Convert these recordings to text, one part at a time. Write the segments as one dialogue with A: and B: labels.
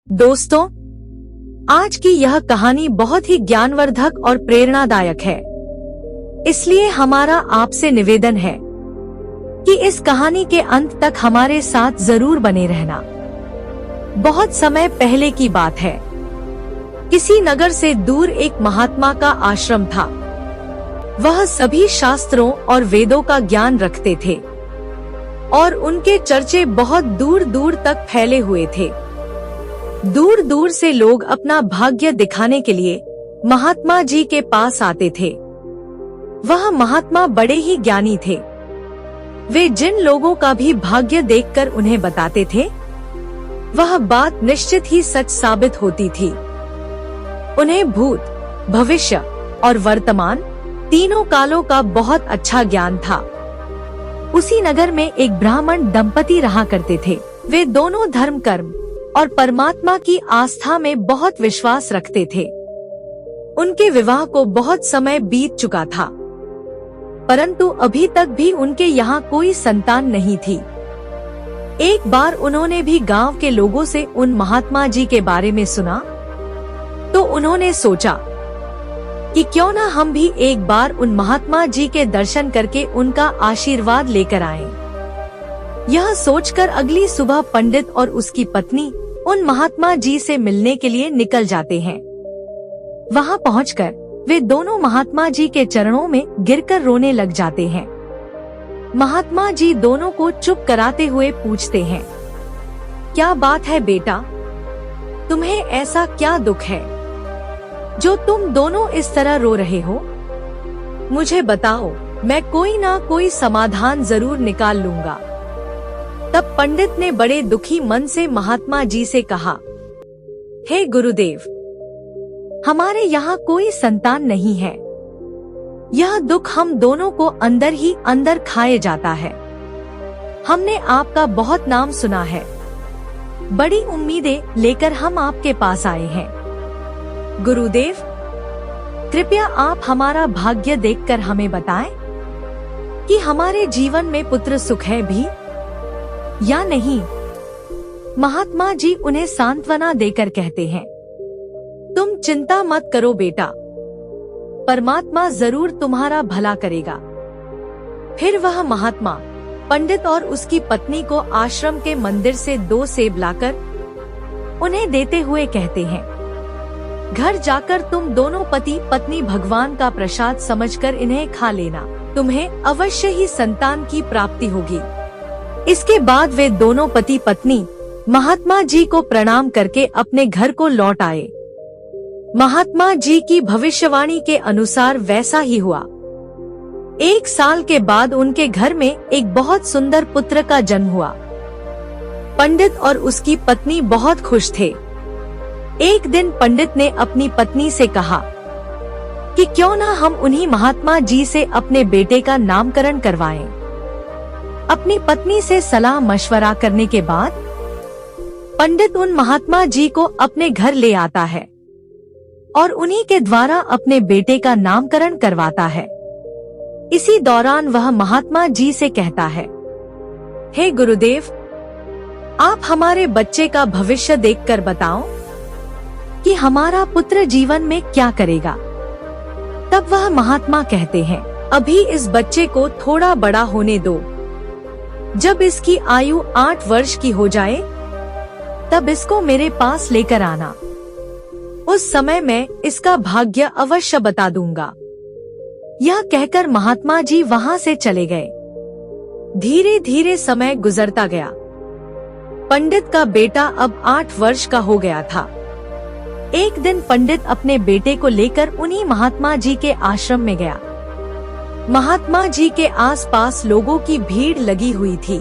A: दोस्तों, आज की यह कहानी बहुत ही ज्ञानवर्धक और प्रेरणादायक है। इसलिए हमारा आपसे निवेदन है कि इस कहानी के अंत तक हमारे साथ जरूर बने रहना। बहुत समय पहले की बात है। किसी नगर से दूर एक महात्मा का आश्रम था। वह सभी शास्त्रों और वेदों का ज्ञान रखते थे और उनके चर्चे बहुत दूर दूर तक फैले हुए थे। दूर दूर से लोग अपना भाग्य दिखाने के लिए महात्मा जी के पास आते थे। वह महात्मा बड़े ही ज्ञानी थे। वे जिन लोगों का भी भाग्य देखकर उन्हें बताते थे, वह बात निश्चित ही सच साबित होती थी। उन्हें भूत, भविष्य और वर्तमान तीनों कालों का बहुत अच्छा ज्ञान था। उसी नगर में एक ब्राह्मण दंपति रहा करते थे। वे दोनों धर्म, कर्म और परमात्मा की आस्था में बहुत विश्वास रखते थे। उनके विवाह को बहुत समय बीत चुका था, परंतु अभी तक भी उनके यहाँ कोई संतान नहीं थी। एक बार उन्होंने भी गांव के लोगों से उन महात्मा जी के बारे में सुना, तो उन्होंने सोचा कि क्यों न हम भी एक बार उन महात्मा जी के दर्शन करके उनका आशीर्वाद लेकर आएं। यह सोचकर अगली सुबह पंडित और उसकी पत्नी उन महात्मा जी से मिलने के लिए निकल जाते हैं। वहां पहुंचकर वे दोनों महात्मा जी के चरणों में गिरकर रोने लग जाते हैं। महात्मा जी दोनों को चुप कराते हुए पूछते हैं, क्या बात है बेटा, तुम्हें ऐसा क्या दुख है जो तुम दोनों इस तरह रो रहे हो? मुझे बताओ, मैं कोई ना कोई समाधान जरूर निकाल लूंगा। तब पंडित ने बड़े दुखी मन से महात्मा जी से कहा, हे गुरुदेव, हमारे यहाँ कोई संतान नहीं है। यह दुख हम दोनों को अंदर ही अंदर खाए जाता है। हमने आपका बहुत नाम सुना है। बड़ी उम्मीदें लेकर हम आपके पास आए हैं। गुरुदेव, कृपया आप हमारा भाग्य देखकर हमें बताएं कि हमारे जीवन में पुत्र सुख है भी या नहीं। महात्मा जी उन्हें सांत्वना देकर कहते हैं, तुम चिंता मत करो बेटा, परमात्मा जरूर तुम्हारा भला करेगा। फिर वह महात्मा पंडित और उसकी पत्नी को आश्रम के मंदिर से 2 सेब लाकर उन्हें देते हुए कहते हैं, घर जाकर तुम दोनों पति पत्नी भगवान का प्रसाद समझकर इन्हें खा लेना। तुम्हें अवश्य ही संतान की प्राप्ति होगी। इसके बाद वे दोनों पति पत्नी महात्मा जी को प्रणाम करके अपने घर को लौट आए। महात्मा जी की भविष्यवाणी के अनुसार वैसा ही हुआ। 1 साल के बाद उनके घर में एक बहुत सुंदर पुत्र का जन्म हुआ। पंडित और उसकी पत्नी बहुत खुश थे। एक दिन पंडित ने अपनी पत्नी से कहा कि क्यों ना हम उन्हीं महात्मा जी से अपने बेटे का नामकरण करवाएं। अपनी पत्नी से सलाह मशवरा करने के बाद पंडित उन महात्मा जी को अपने घर ले आता है और उन्हीं के द्वारा अपने बेटे का नामकरण करवाता है। इसी दौरान वह महात्मा जी से कहता है, हे गुरुदेव, आप हमारे बच्चे का भविष्य देखकर बताओ कि हमारा पुत्र जीवन में क्या करेगा। तब वह महात्मा कहते हैं, अभी इस बच्चे को थोड़ा बड़ा होने दो। जब इसकी आयु 8 वर्ष की हो जाए, तब इसको मेरे पास लेकर आना। उस समय मैं इसका भाग्य अवश्य बता दूंगा। यह कहकर महात्मा जी वहां से चले गए। धीरे धीरे समय गुजरता गया। पंडित का बेटा अब 8 वर्ष का हो गया था। एक दिन पंडित अपने बेटे को लेकर उन्हीं महात्मा जी के आश्रम में गया। महात्मा जी के आसपास लोगों की भीड़ लगी हुई थी।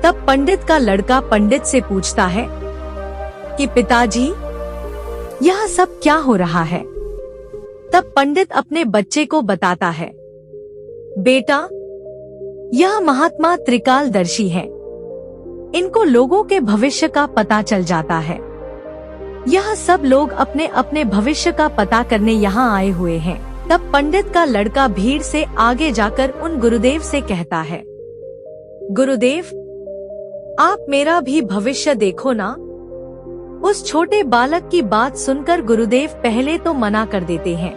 A: तब पंडित का लड़का पंडित से पूछता है कि पिताजी, यह सब क्या हो रहा है? तब पंडित अपने बच्चे को बताता है, बेटा, यह महात्मा त्रिकालदर्शी हैं। इनको लोगों के भविष्य का पता चल जाता है। यह सब लोग अपने अपने भविष्य का पता करने यहाँ आए हुए हैं। तब पंडित का लड़का भीड़ से आगे जाकर उन गुरुदेव से कहता है, गुरुदेव, आप मेरा भी भविष्य देखो ना। उस छोटे बालक की बात सुनकर गुरुदेव पहले तो मना कर देते हैं,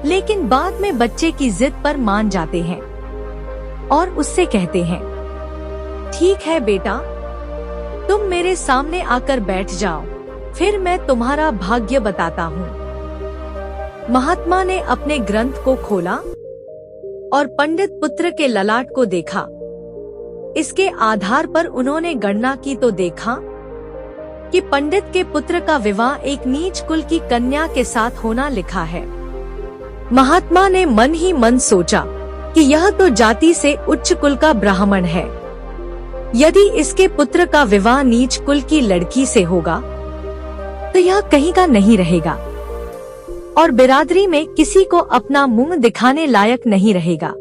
A: लेकिन बाद में बच्चे की जिद पर मान जाते हैं और उससे कहते हैं, ठीक है बेटा, तुम मेरे सामने आकर बैठ जाओ, फिर मैं तुम्हारा भाग्य बताता हूँ। महात्मा ने अपने ग्रंथ को खोला और पंडित पुत्र के ललाट को देखा। इसके आधार पर उन्होंने गणना की तो देखा कि पंडित के पुत्र का विवाह एक नीच कुल की कन्या के साथ होना लिखा है। महात्मा ने मन ही मन सोचा कि यह तो जाति से उच्च कुल का ब्राह्मण है, यदि इसके पुत्र का विवाह नीच कुल की लड़की से होगा तो यह कहीं का नहीं रहेगा और बिरादरी में किसी को अपना मुंह दिखाने लायक नहीं रहेगा।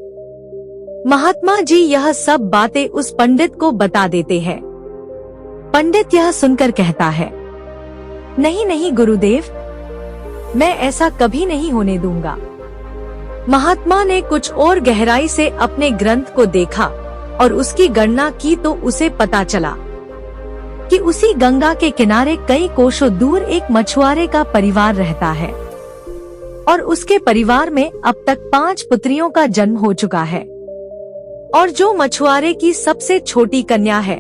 A: महात्मा जी यह सब बातें उस पंडित को बता देते हैं। पंडित यह सुनकर कहता है, नहीं नहीं गुरुदेव, मैं ऐसा कभी नहीं होने दूंगा। महात्मा ने कुछ और गहराई से अपने ग्रंथ को देखा और उसकी गणना की तो उसे पता चला कि उसी गंगा के किनारे कई कोसों दूर एक मछुआरे का परिवार रहता है और उसके परिवार में अब तक 5 पुत्रियों का जन्म हो चुका है और जो मछुआरे की सबसे छोटी कन्या है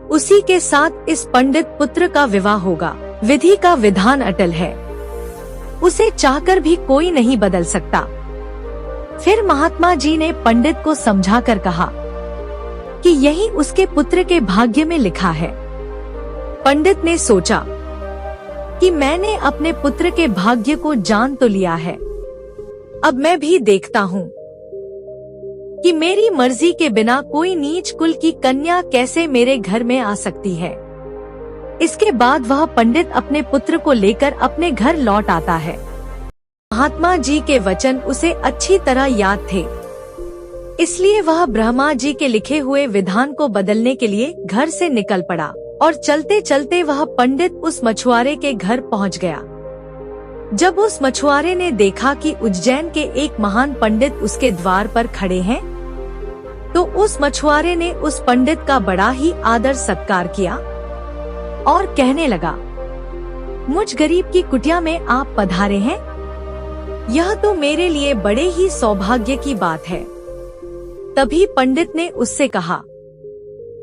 A: उसी के साथ इस पंडित पुत्र का विवाह होगा। विधि का विधान अटल है, उसे चाहकर भी कोई नहीं बदल सकता। फिर महात्मा जी ने पंडित को समझाकर कहा कि यही उसके पुत्र के भाग्य में लिखा है। पंडित ने सोचा कि मैंने अपने पुत्र के भाग्य को जान तो लिया है, अब मैं भी देखता हूँ कि मेरी मर्जी के बिना कोई नीच कुल की कन्या कैसे मेरे घर में आ सकती है। इसके बाद वह पंडित अपने पुत्र को लेकर अपने घर लौट आता है। महात्मा जी के वचन उसे अच्छी तरह याद थे, इसलिए वह ब्रह्मा जी के लिखे हुए विधान को बदलने के लिए घर से निकल पड़ा और चलते चलते वह पंडित उस मछुआरे के घर पहुंच गया। जब उस मछुआरे ने देखा कि उज्जैन के एक महान पंडित उसके द्वार पर खड़े हैं, तो उस मछुआरे ने उस पंडित का बड़ा ही आदर सत्कार किया और कहने लगा, मुझ गरीब की कुटिया में आप पधारे हैं, यह तो मेरे लिए बड़े ही सौभाग्य की बात है। तभी पंडित ने उससे कहा,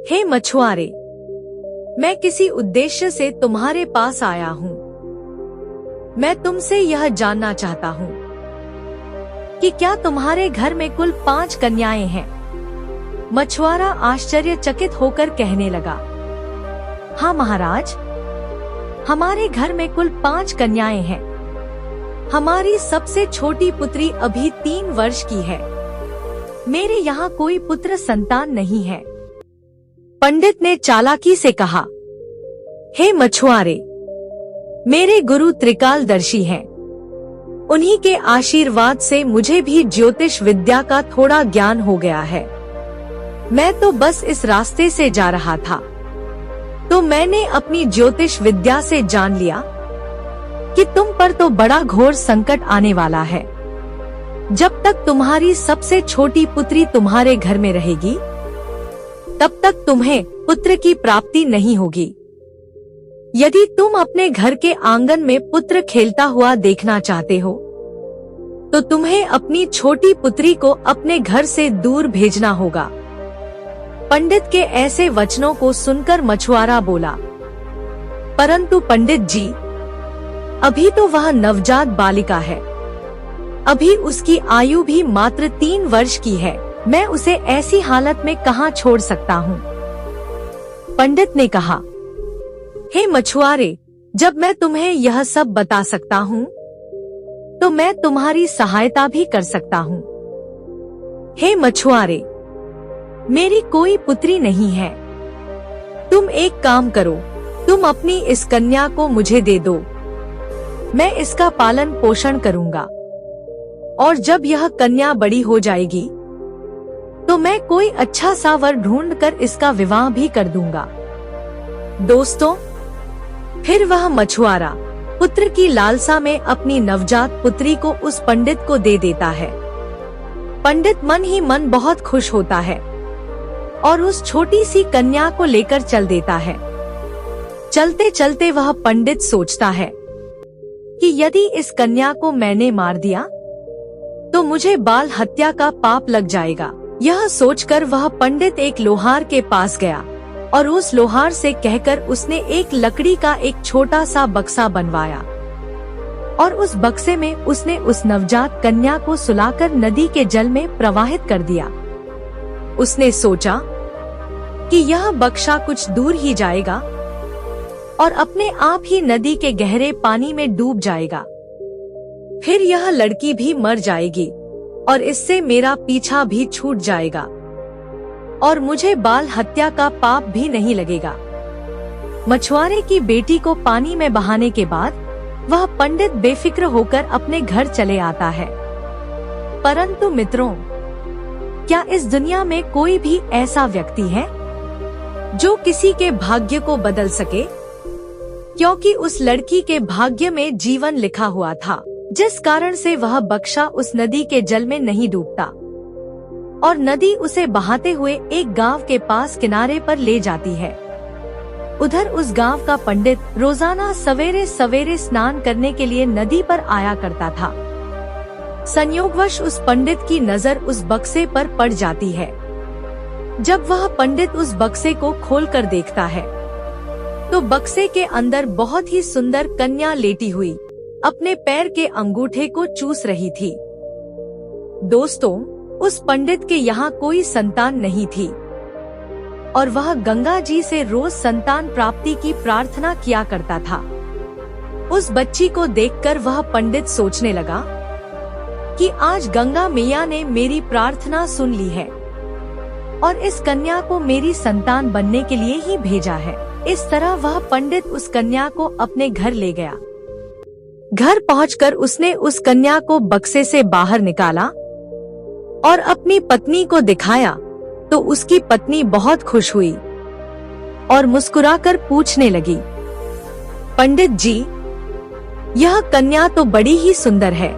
A: हे मछुआरे, मैं किसी उद्देश्य से तुम्हारे पास आया हूँ। मैं तुमसे यह जानना चाहता हूँ कि क्या तुम्हारे घर में कुल 5 कन्याएं हैं? मछुआरा आश्चर्यचकित होकर कहने लगा, हाँ महाराज, हमारे घर में कुल 5 कन्याएं हैं। हमारी सबसे छोटी पुत्री अभी 3 वर्ष की है। मेरे यहाँ कोई पुत्र संतान नहीं है। पंडित ने चालाकी से कहा, हे मछुआरे, मेरे गुरु त्रिकालदर्शी हैं। उन्हीं के आशीर्वाद से मुझे भी ज्योतिष विद्या का थोड़ा ज्ञान हो गया है। मैं तो बस इस रास्ते से जा रहा था, तो मैंने अपनी ज्योतिष विद्या से जान लिया कि तुम पर तो बड़ा घोर संकट आने वाला है। जब तक तुम्हारी सबसे छोटी पुत्री तुम्हारे घर में रहेगी, तब तक तुम्हें पुत्र की प्राप्ति नहीं होगी। यदि तुम अपने घर के आंगन में पुत्र खेलता हुआ देखना चाहते हो, तो तुम्हें अपनी छोटी पुत्री को अपने घर से दूर भेजना होगा। पंडित के ऐसे वचनों को सुनकर मछुआरा बोला, परंतु पंडित जी, अभी तो वह नवजात बालिका है, अभी उसकी आयु भी मात्र 3 वर्ष की है। मैं उसे ऐसी हालत में कहाँ छोड़ सकता हूँ? पंडित ने कहा, हे मछुआरे, जब मैं तुम्हें यह सब बता सकता हूँ, तो मैं तुम्हारी सहायता भी कर सकता हूँ। हे मछुआरे, मेरी कोई पुत्री नहीं है। तुम एक काम करो, तुम अपनी इस कन्या को मुझे दे दो। मैं इसका पालन पोषण करूँगा और जब यह कन्या बड़ी हो जाएगी, तो मैं कोई अच्छा सा वर ढूंढकर इसका विवाह भी कर दूंगा। दोस्तों, फिर वह मछुआरा पुत्र की लालसा में अपनी नवजात पुत्री को उस पंडित को दे देता है। पंडित मन ही मन बहुत खुश होता है और उस छोटी सी कन्या को लेकर चल देता है। चलते चलते वह पंडित सोचता है कि यदि इस कन्या को मैंने मार दिया तो मुझे बाल हत्या का पाप लग जाएगा। यह सोचकर वह पंडित एक लोहार के पास गया और उस लोहार से कहकर उसने एक लकड़ी का एक छोटा सा बक्सा बनवाया और उस बक्से में उसने उस नवजात कन्या को सुलाकर नदी के जल में प्रवाहित कर दिया। उसने सोचा कि यह बक्सा कुछ दूर ही जाएगा और अपने आप ही नदी के गहरे पानी में डूब जाएगा। फिर यह लड़की भी मर जाएगी और इससे मेरा पीछा भी छूट जाएगा और मुझे बाल हत्या का पाप भी नहीं लगेगा। मछुआरे की बेटी को पानी में बहाने के बाद वह पंडित बेफिक्र होकर अपने घर चले आता है। परंतु मित्रों, क्या इस दुनिया में कोई भी ऐसा व्यक्ति है जो किसी के भाग्य को बदल सके? क्योंकि उस लड़की के भाग्य में जीवन लिखा हुआ था, जिस कारण से वह बक्सा उस नदी के जल में नहीं डूबता और नदी उसे बहाते हुए एक गांव के पास किनारे पर ले जाती है। उधर उस गांव का पंडित रोजाना सवेरे सवेरे स्नान करने के लिए नदी पर आया करता था। संयोगवश उस पंडित की नजर उस बक्से पर पड़ जाती है। जब वह पंडित उस बक्से को खोलकर देखता है तो बक्से के अंदर बहुत ही सुंदर कन्या लेटी हुई अपने पैर के अंगूठे को चूस रही थी। दोस्तों, उस पंडित के यहाँ कोई संतान नहीं थी और वह गंगा जी से रोज संतान प्राप्ति की प्रार्थना किया करता था। उस बच्ची को देखकर वह पंडित सोचने लगा कि आज गंगा मैया ने मेरी प्रार्थना सुन ली है और इस कन्या को मेरी संतान बनने के लिए ही भेजा है। इस तरह वह पंडित उस कन्या को अपने घर ले गया। घर पहुंचकर उसने उस कन्या को बक्से से बाहर निकाला और अपनी पत्नी को दिखाया तो उसकी पत्नी बहुत खुश हुई और मुस्कुराकर पूछने लगी, पंडित जी, यह कन्या तो बड़ी ही सुंदर है,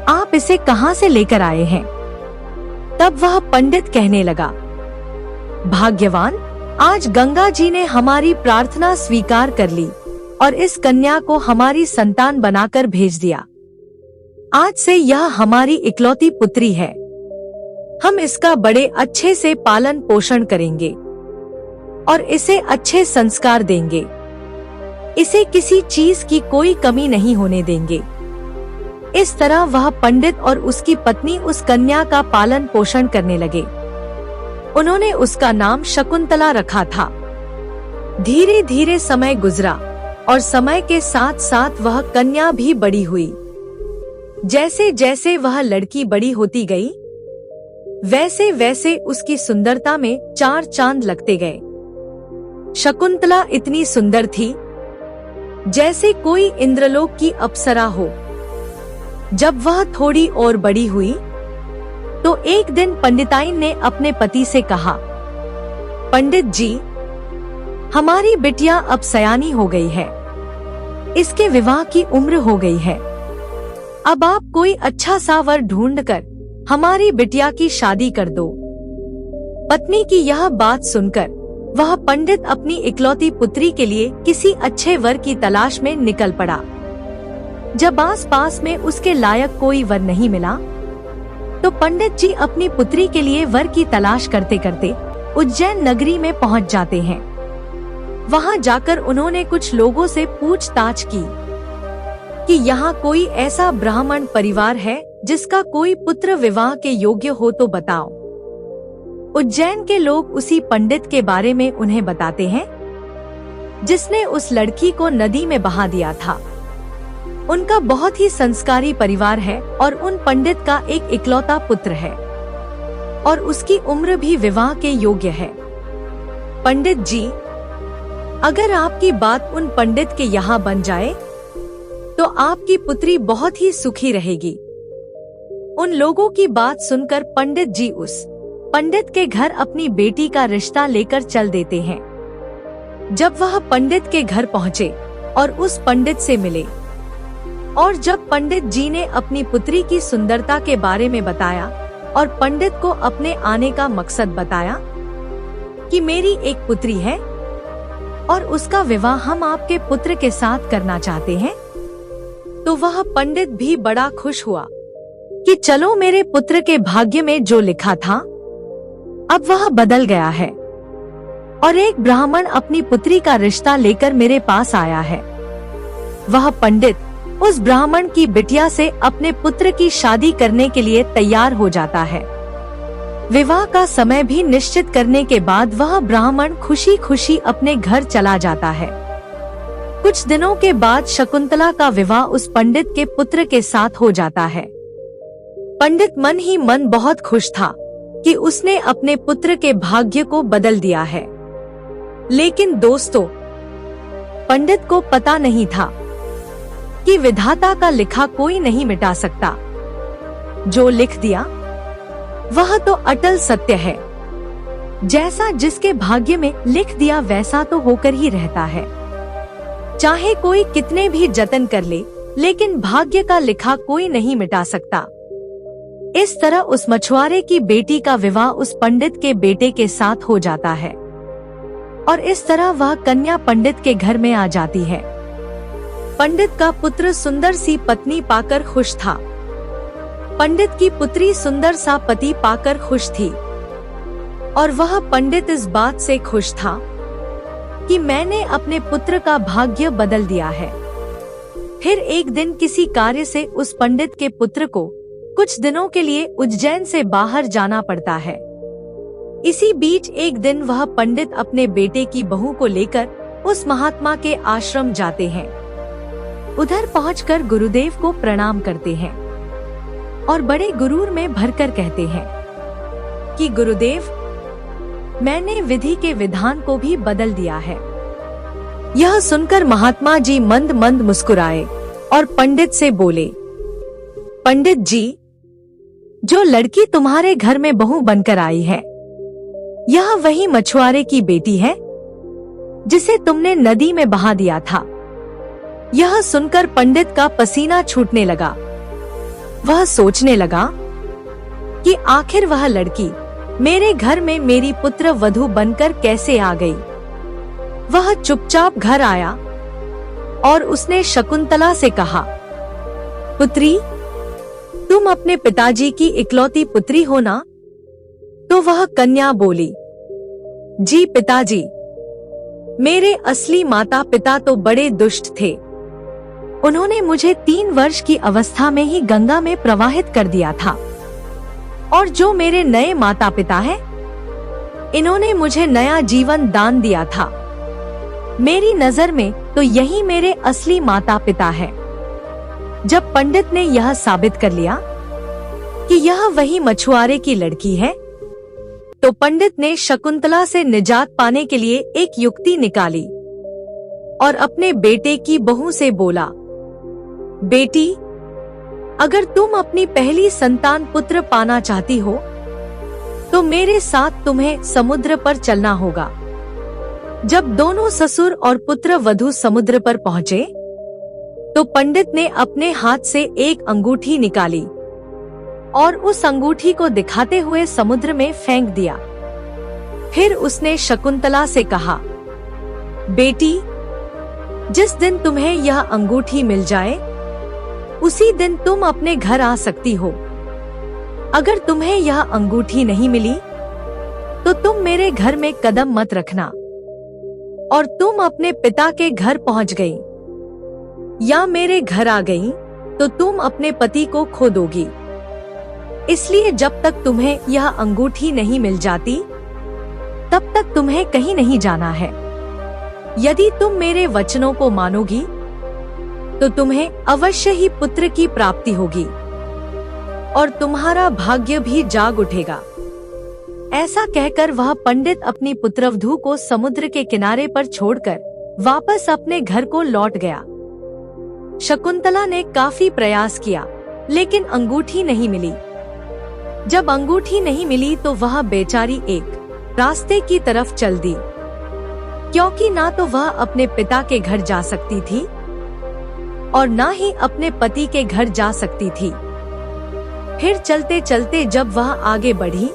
A: आप इसे कहाँ से लेकर आए हैं? तब वह पंडित कहने लगा, भाग्यवान, आज गंगा जी ने हमारी प्रार्थना स्वीकार कर ली और इस कन्या को हमारी संतान बनाकर भेज दिया। आज से यह हमारी इकलौती पुत्री है। हम इसका बड़े अच्छे से पालन पोषण करेंगे और इसे अच्छे संस्कार देंगे। इसे किसी चीज की कोई कमी नहीं होने देंगे। इस तरह वह पंडित और उसकी पत्नी उस कन्या का पालन पोषण करने लगे। उन्होंने उसका नाम शकुंतला रखा था। धीरे धीरे समय गुजरा और समय के साथ साथ वह कन्या भी बड़ी हुई। जैसे जैसे वह लड़की बड़ी होती गई, वैसे वैसे उसकी सुंदरता में चार चांद लगते गए। शकुंतला इतनी सुंदर थी जैसे कोई इंद्रलोक की अप्सरा हो। जब वह थोड़ी और बड़ी हुई तो एक दिन पंडिताइन ने अपने पति से कहा, पंडित जी, हमारी बिटिया अब सयानी हो गई है, इसके विवाह की उम्र हो गई है। अब आप कोई अच्छा सा वर ढूंढकर हमारी बिटिया की शादी कर दो। पत्नी की यह बात सुनकर वह पंडित अपनी इकलौती पुत्री के लिए किसी अच्छे वर की तलाश में निकल पड़ा। जब आस पास में उसके लायक कोई वर नहीं मिला तो पंडित जी अपनी पुत्री के लिए वर की तलाश करते करते उज्जैन नगरी में पहुंच जाते हैं। वहां जाकर उन्होंने कुछ लोगों से पूछताछ की कि यहाँ कोई ऐसा ब्राह्मण परिवार है जिसका कोई पुत्र विवाह के योग्य हो तो बताओ। उज्जैन के लोग उसी पंडित के बारे में उन्हें बताते हैं जिसने उस लड़की को नदी में बहा दिया था। उनका बहुत ही संस्कारी परिवार है और उन पंडित का एक इकलौता पुत्र है और उसकी उम्र भी विवाह के योग्य है। पंडित जी, अगर आपकी बात उन पंडित के यहाँ बन जाए तो आपकी पुत्री बहुत ही सुखी रहेगी। उन लोगों की बात सुनकर पंडित जी उस पंडित के घर अपनी बेटी का रिश्ता लेकर चल देते हैं। जब वह पंडित के घर पहुँचे और उस पंडित से मिले और जब पंडित जी ने अपनी पुत्री की सुंदरता के बारे में बताया और पंडित को अपने आने का मकसद बताया कि मेरी एक पुत्री है और उसका विवाह हम आपके पुत्र के साथ करना चाहते हैं। तो वह पंडित भी बड़ा खुश हुआ कि चलो, मेरे पुत्र के भाग्य में जो लिखा था अब वह बदल गया है और एक ब्राह्मण अपनी पुत्री का रिश्ता लेकर मेरे पास आया है। वह पंडित उस ब्राह्मण की बिटिया से अपने पुत्र की शादी करने के लिए तैयार हो जाता है। विवाह का समय भी निश्चित करने के बाद वह ब्राह्मण खुशी खुशी अपने घर चला जाता है। कुछ दिनों के बाद शकुंतला का विवाह उस पंडित के पुत्र के साथ हो जाता है। पंडित मन ही मन बहुत खुश था कि उसने अपने पुत्र के भाग्य को बदल दिया है। लेकिन दोस्तों, पंडित को पता नहीं था कि विधाता का लिखा कोई नहीं मिटा सकता। जो लिख दिया वह तो अटल सत्य है। जैसा जिसके भाग्य में लिख दिया वैसा तो होकर ही रहता है। चाहे कोई कितने भी जतन कर ले, लेकिन भाग्य का लिखा कोई नहीं मिटा सकता। इस तरह उस मछुआरे की बेटी का विवाह उस पंडित के बेटे के साथ हो जाता है और इस तरह वह कन्या पंडित के घर में आ जाती है। पंडित का पुत्र सुंदर सी पत्नी पाकर खुश था। पंडित की पुत्री सुंदर सा पति पाकर खुश थी और वह पंडित इस बात से खुश था कि मैंने अपने पुत्र का भाग्य बदल दिया है। फिर एक दिन किसी कार्य से उस पंडित के पुत्र को कुछ दिनों के लिए उज्जैन से बाहर जाना पड़ता है। इसी बीच एक दिन वह पंडित अपने बेटे की बहू को लेकर उस महात्मा के आश्रम जाते हैं। उधर पहुंचकर गुरुदेव को प्रणाम करते हैं और बड़े गुरूर में भरकर कहते हैं कि गुरुदेव, मैंने विधि के विधान को भी बदल दिया है। यह सुनकर महात्मा जी मंद मंद मुस्कुराए और पंडित से बोले, पंडित जी, जो लड़की तुम्हारे घर में बहू बनकर आई है, यह वही मछुआरे की बेटी है जिसे तुमने नदी में बहा दिया था। यह सुनकर पंडित का पसीना छूटने लगा। वह सोचने लगा कि आखिर वह लड़की मेरे घर में मेरी पुत्र वधू बनकर कैसे आ गई। वह चुपचाप घर आया और उसने शकुंतला से कहा, पुत्री, तुम अपने पिताजी की इकलौती पुत्री हो ना? तो वह कन्या बोली, जी पिताजी, मेरे असली माता पिता तो बड़े दुष्ट थे। उन्होंने मुझे 3 वर्ष की अवस्था में ही गंगा में प्रवाहित कर दिया था। और जो मेरे नए माता पिता हैं, इन्होंने मुझे नया जीवन दान दिया था। मेरी नजर में तो यही मेरे असली माता पिता हैं। जब पंडित ने यह साबित कर लिया कि यह वही मछुआरे की लड़की है, तो पंडित ने शकुंतला से निजात पाने के लिए एक युक्ति निकाली और अपने बेटे की बहू से बोला, बेटी, अगर तुम अपनी पहली संतान पुत्र पाना चाहती हो तो मेरे साथ तुम्हें समुद्र पर चलना होगा। जब दोनों ससुर और पुत्र वधू समुद्र पर पहुँचे तो पंडित ने अपने हाथ से एक अंगूठी निकाली और उस अंगूठी को दिखाते हुए समुद्र में फेंक दिया। फिर उसने शकुंतला से कहा, बेटी, जिस दिन तुम्हें यह अंगूठी मिल जाए उसी दिन तुम अपने घर आ सकती हो। अगर तुम्हें यह अंगूठी नहीं मिली तो तुम मेरे घर में कदम मत रखना और तुम अपने पिता के घर पहुंच गई या मेरे घर आ गई तो तुम अपने पति को खो दोगी। इसलिए जब तक तुम्हें यह अंगूठी नहीं मिल जाती तब तक तुम्हें कहीं नहीं जाना है। यदि तुम मेरे वचनों को मानोगी तो तुम्हें अवश्य ही पुत्र की प्राप्ति होगी और तुम्हारा भाग्य भी जाग उठेगा। ऐसा कहकर वह पंडित अपनी पुत्रवधू को समुद्र के किनारे पर छोड़कर वापस अपने घर को लौट गया। शकुंतला ने काफी प्रयास किया लेकिन अंगूठी नहीं मिली। जब अंगूठी नहीं मिली तो वह बेचारी एक रास्ते की तरफ चल दी, क्योंकि ना तो वह अपने पिता के घर जा सकती थी और ना ही अपने पति के घर जा सकती थी। फिर चलते चलते जब वह आगे बढ़ी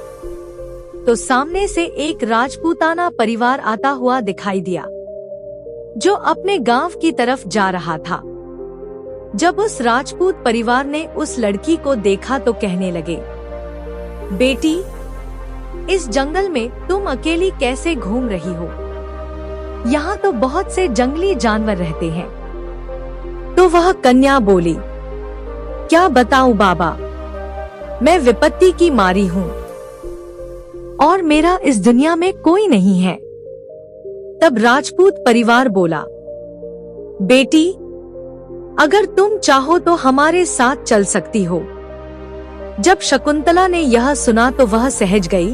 A: तो सामने से एक राजपूताना परिवार आता हुआ दिखाई दिया। जो अपने गांव की तरफ जा रहा था। जब उस राजपूत परिवार ने उस लड़की को देखा तो कहने लगे, बेटी, इस जंगल में तुम अकेली कैसे घूम रही हो? यहाँ तो बहुत से जंगली जानवर रहते हैं। तो वह कन्या बोली, क्या बताऊं बाबा, मैं विपत्ति की मारी हूँ और मेरा इस दुनिया में कोई नहीं है। तब राजपूत परिवार बोला, बेटी, अगर तुम चाहो तो हमारे साथ चल सकती हो। जब शकुंतला ने यह सुना तो वह सहज गई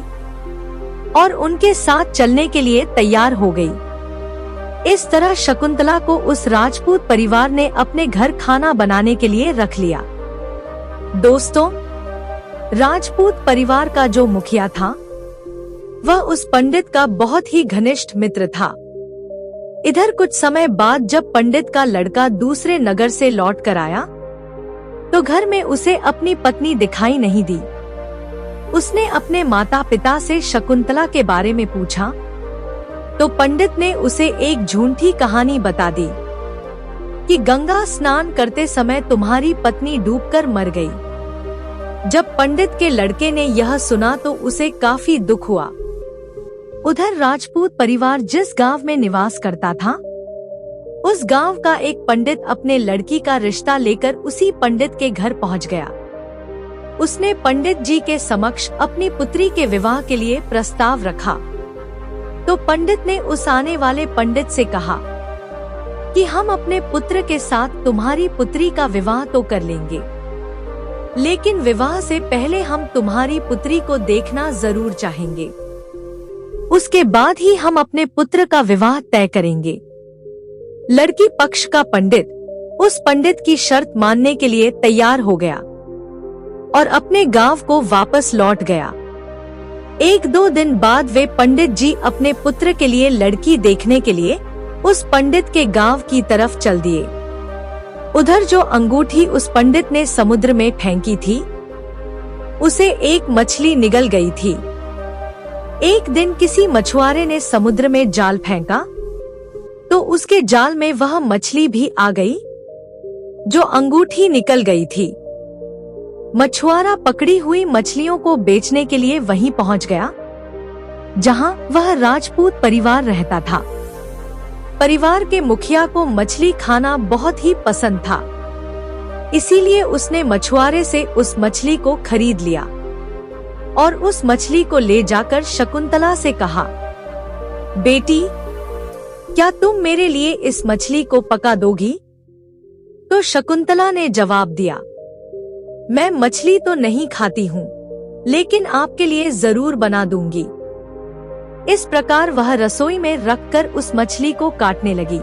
A: और उनके साथ चलने के लिए तैयार हो गई। इस तरह शकुंतला को उस राजपूत परिवार ने अपने घर खाना बनाने के लिए रख लिया। दोस्तों, राजपूत परिवार का जो मुखिया था वह उस पंडित का बहुत ही घनिष्ठ मित्र था। इधर कुछ समय बाद जब पंडित का लड़का दूसरे नगर से लौट कर आया तो घर में उसे अपनी पत्नी दिखाई नहीं दी। उसने अपने माता पिता से शकुंतला के बारे में पूछा तो पंडित ने उसे एक झूठी कहानी बता दी कि गंगा स्नान करते समय तुम्हारी पत्नी डूबकर मर गई। जब पंडित के लड़के ने यह सुना तो उसे काफी दुख हुआ। उधर राजपूत परिवार जिस गांव में निवास करता था, उस गांव का एक पंडित अपने लड़की का रिश्ता लेकर उसी पंडित के घर पहुंच गया। उसने पंडित जी के समक्ष अपनी पुत्री के विवाह के लिए प्रस्ताव रखा। तो पंडित ने उस आने वाले पंडित से कहा कि हम अपने पुत्र के साथ तुम्हारी पुत्री का विवाह तो कर लेंगे, लेकिन विवाह से पहले हम तुम्हारी पुत्री को देखना जरूर चाहेंगे। उसके बाद ही हम अपने पुत्र का विवाह तय करेंगे। लड़की पक्ष का पंडित उस पंडित की शर्त मानने के लिए तैयार हो गया और अपने गांव को वापस लौट गया। 1-2 दिन बाद वे पंडित जी अपने पुत्र के लिए लड़की देखने के लिए उस पंडित के गांव की तरफ चल दिए। उधर जो अंगूठी उस पंडित ने समुद्र में फेंकी थी, उसे एक मछली निगल गई थी। एक दिन किसी मछुआरे ने समुद्र में जाल फेंका तो उसके जाल में वह मछली भी आ गई जो अंगूठी निकल गई थी। मछुआरा पकड़ी हुई मछलियों को बेचने के लिए वहीं पहुंच गया जहां वह राजपूत परिवार रहता था। परिवार के मुखिया को मछली खाना बहुत ही पसंद था, इसीलिए उसने मछुआरे से उस मछली को खरीद लिया और उस मछली को ले जाकर शकुंतला से कहा, बेटी, क्या तुम मेरे लिए इस मछली को पका दोगी? तो शकुंतला ने जवाब दिया, मैं मछली तो नहीं खाती हूँ, लेकिन आपके लिए जरूर बना दूंगी। इस प्रकार वह रसोई में रखकर उस मछली को काटने लगी।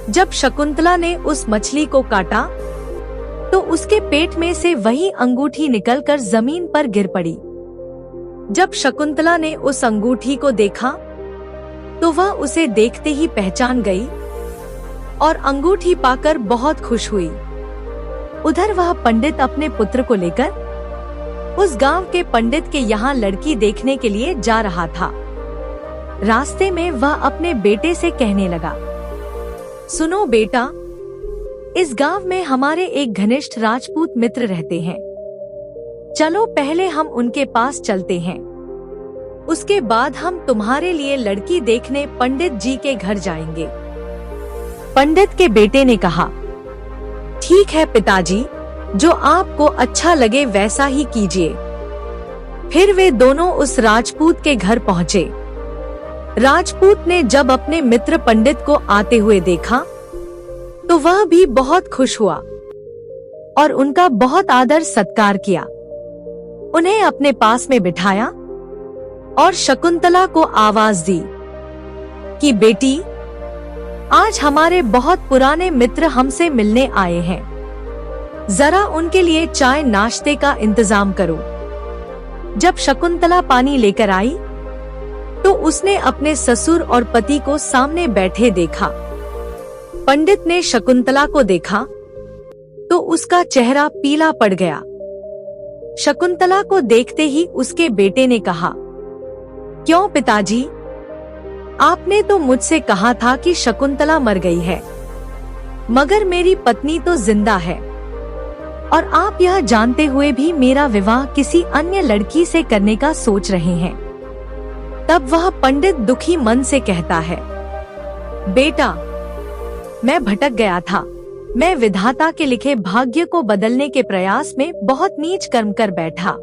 A: जब शकुंतला ने उस मछली को काटा तो उसके पेट में से वही अंगूठी निकलकर जमीन पर गिर पड़ी। जब शकुंतला ने उस अंगूठी को देखा तो वह उसे देखते ही पहचान गई और अंगूठी पाकर बहुत खुश हुई। उधर वह पंडित अपने पुत्र को लेकर उस गांव के पंडित के यहाँ लड़की देखने के लिए जा रहा था। रास्ते में वह अपने बेटे से कहने लगा, सुनो बेटा, इस गांव में हमारे एक घनिष्ठ राजपूत मित्र रहते हैं। चलो पहले हम उनके पास चलते हैं, उसके बाद हम तुम्हारे लिए लड़की देखने पंडित जी के घर जाएंगे। पंडित के बेटे ने कहा, ठीक है पिताजी, जो आपको अच्छा लगे वैसा ही कीजिए। फिर वे दोनों उस राजपूत के घर पहुँचे। राजपूत ने जब अपने मित्र पंडित को आते हुए देखा तो वह भी बहुत खुश हुआ और उनका बहुत आदर सत्कार किया। उन्हें अपने पास में बिठाया और शकुंतला को आवाज दी कि बेटी, आज हमारे बहुत पुराने मित्र हमसे मिलने आए हैं, जरा उनके लिए चाय नाश्ते का इंतजाम करो। जब शकुंतला पानी लेकर आई तो उसने अपने ससुर और पति को सामने बैठे देखा। पंडित ने शकुंतला को देखा तो उसका चेहरा पीला पड़ गया। शकुंतला को देखते ही उसके बेटे ने कहा, क्यों पिताजी, आपने तो मुझसे कहा था कि शकुंतला मर गई है, मगर मेरी पत्नी तो जिंदा है, और आप यह जानते हुए भी मेरा विवाह किसी अन्य लड़की से करने का सोच रहे हैं। तब वह पंडित दुखी मन से कहता है, बेटा, मैं भटक गया था। मैं विधाता के लिखे भाग्य को बदलने के प्रयास में बहुत नीच कर्म कर बैठा।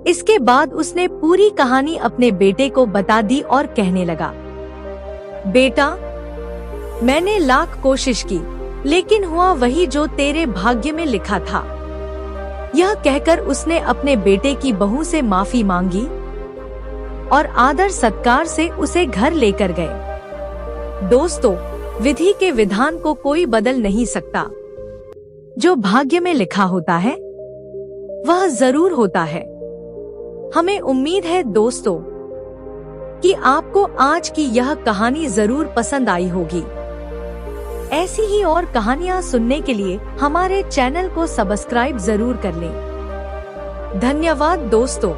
A: इसके बाद उसने पूरी कहानी अपने बेटे को बता दी और कहने लगा, बेटा, मैंने लाख कोशिश की, लेकिन हुआ वही जो तेरे भाग्य में लिखा था। यह कहकर उसने अपने बेटे की बहू से माफी मांगी और आदर सत्कार से उसे घर लेकर गए। दोस्तों, विधि के विधान को कोई बदल नहीं सकता। जो भाग्य में लिखा होता है वह जरूर होता है। हमें उम्मीद है दोस्तों कि आपको आज की यह कहानी जरूर पसंद आई होगी। ऐसी ही और कहानियां सुनने के लिए हमारे चैनल को सब्सक्राइब जरूर कर लें। धन्यवाद दोस्तों।